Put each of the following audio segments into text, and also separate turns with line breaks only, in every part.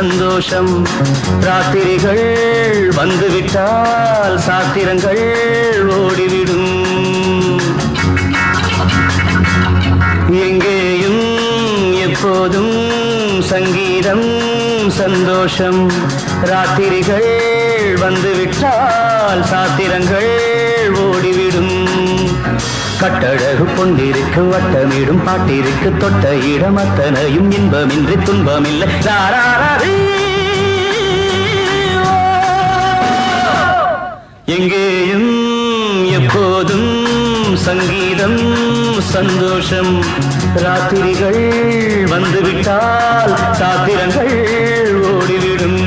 சந்தோஷம் ராத்திரிகள் வந்துவிட்டால் சாத்திரங்கள் ஓடிவிடும் எங்கேயும் எப்போதும் சங்கீதம் சந்தோஷம் ராத்திரிகள் வந்துவிட்டால் சாத்திரங்கள் ஓடிவிடும் கட்டழகு பொன்னிருக்கு வட்டமிடும் பாட்டிற்கு தொட்ட இடம் அத்தனையும் இன்பமின்றி துன்பமில்லை எங்கேயும் எப்போதும் சங்கீதம் சந்தோஷம் ராத்திரிகள் வந்துவிட்டால் சாத்திரங்கள் ஓடிவிடும்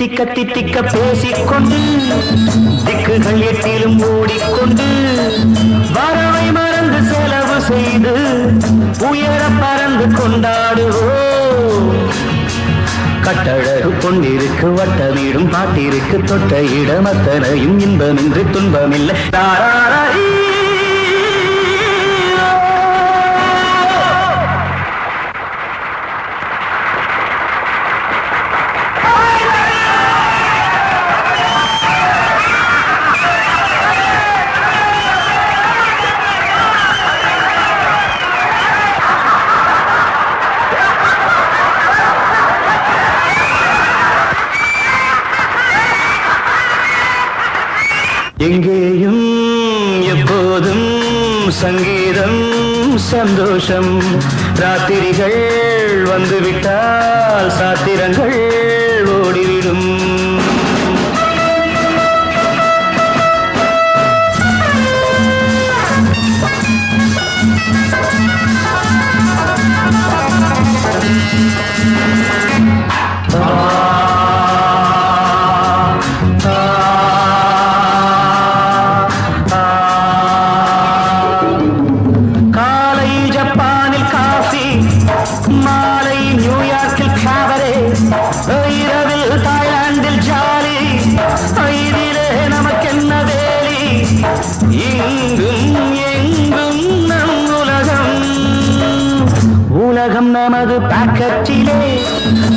தித்திக்க தித்திக்க பேசிக்கொண்டு திக்குகள் எட்டிலும் ஓடிக்கொண்டு வரவை மறந்து செலவு செய்து உயர பறந்து கொண்டாடுவோம் கட்டழகு பொன்னிருக்கு வட்டமிடும் பாட்டிற்கு தொட்ட இடம் அத்தனையும் இன்பமின்றி துன்பமில்லை எங்கேயும் எப்போதும் சங்கீதம் சந்தோஷம் ராத்திரிகள் வந்துவிட்டால் சாத்திரங்கள் ஓடிவிடும் மாலை நியூயார்க்கில் காவரே இரவில் தாய்லாந்தில் ஜாலி இதிலே நமக்கென்ன வேலி இங்கும் எங்கும் நம் உலகம் உலகம் நமது பாக்கெட்டிலே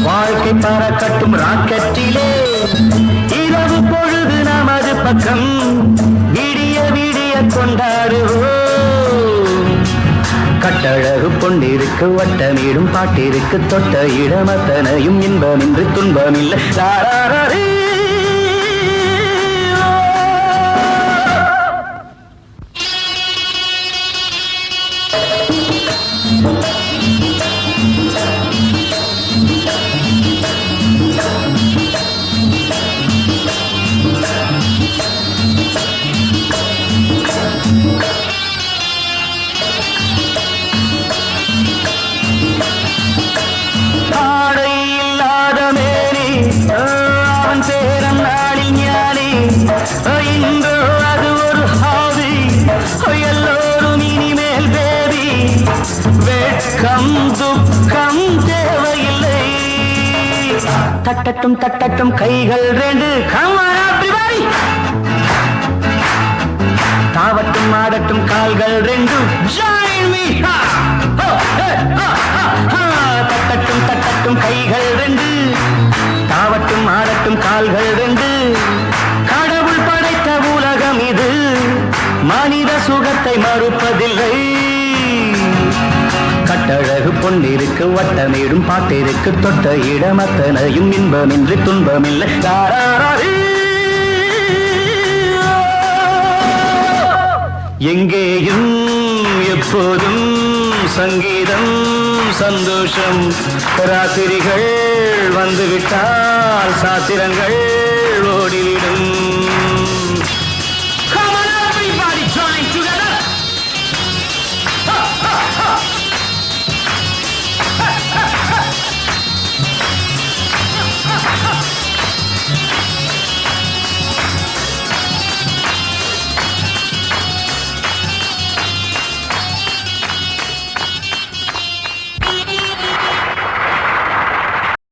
வாழ்க்கை பறக்கட்டும் ராக்கெட்டிலே இரவு பொழுது நமது பக்கம் விடிய விடிய கொண்டாடுவோம் கட்டழகு பொன்னிருக்கு வட்டமிடும் பாட்டிற்கு தொட்ட இடம் அத்தனையும் இன்பமின்றி துன்பமில்லை அது ஒரு ஹாபி எல்லோரும் இனிமேல் பேபி வெட்கம் துக்கம் தேவையில்லை தட்டட்டும் தட்டட்டும் கைகள் ரெண்டு தாவட்டும் ஆடட்டும் கால்கள் ரெண்டு தட்டட்டும் தட்டட்டும் கைகள் ரெண்டு தாவட்டும் ஆடட்டும் கால்கள் ரெண்டு கடவுள் படைத்த உலகம் இது மனித சுகத்தை மறுப்பதில்லை கட்டழகு பொன்னிருக்கு வட்டமிடும் பாட்டிற்கு தொட்ட இடம் அத்தனையும் இன்பமின்றி துன்பமில்லை எங்கேயும் எப்போதும் சங்கீதம் சந்தோஷம். ராத்திரிகள் வந்துவிட்டால் சாத்திரங்கள் ஓடிவிடும்.